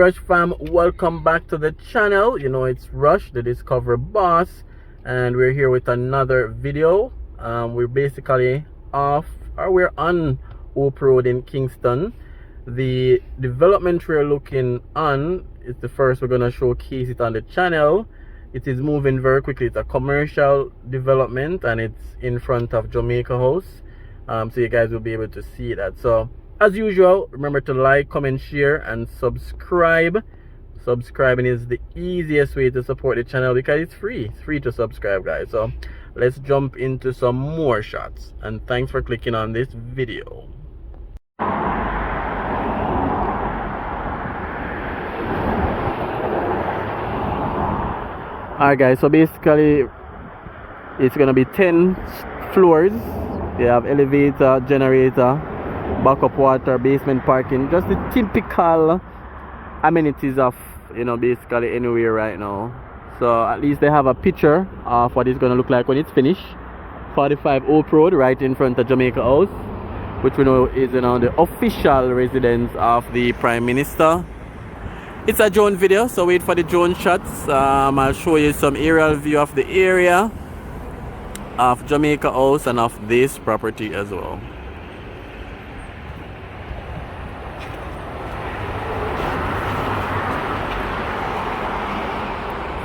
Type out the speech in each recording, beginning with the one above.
Rush fam, welcome back to the channel. You know, it's Rush, the Discover Boss, and we're here with another video. We're basically we're on Hope Road in Kingston. The development we're looking on is the first we're gonna showcase it on the channel. It is moving very quickly. It's a commercial development and it's in front of Jamaica House. So you guys will be able to see that. So as usual, remember to like, comment, share, and subscribe. Subscribing is the easiest way to support the channel because it's free. It's free to subscribe, guys. So let's jump into some more shots. And thanks for clicking on this video. Alright guys, so basically it's gonna be 10 floors. They have elevator, generator, backup water, basement parking, just the typical amenities of, you know, basically anywhere right now. So at least they have a picture of what it's gonna look like when it's finished. 45 Hope Road, right in front of Jamaica House, which we know is, you know, the official residence of the Prime Minister. It's a drone video, so wait for the drone shots. I'll show you some aerial view of the area of Jamaica House and of this property as well.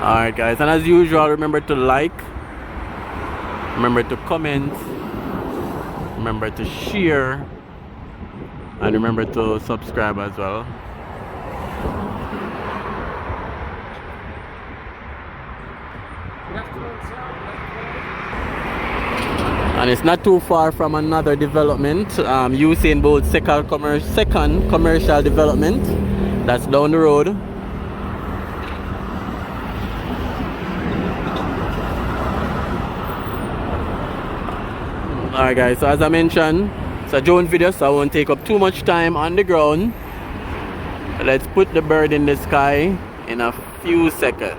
Alright guys, and as usual, remember to like, remember to comment, remember to share, and remember to subscribe as well. And it's not too far from another development, Usain Bolt's second commercial development that's down the road. Alright guys, so as I mentioned, it's a drone video, so I won't take up too much time on the ground. Let's put the bird in the sky in a few seconds.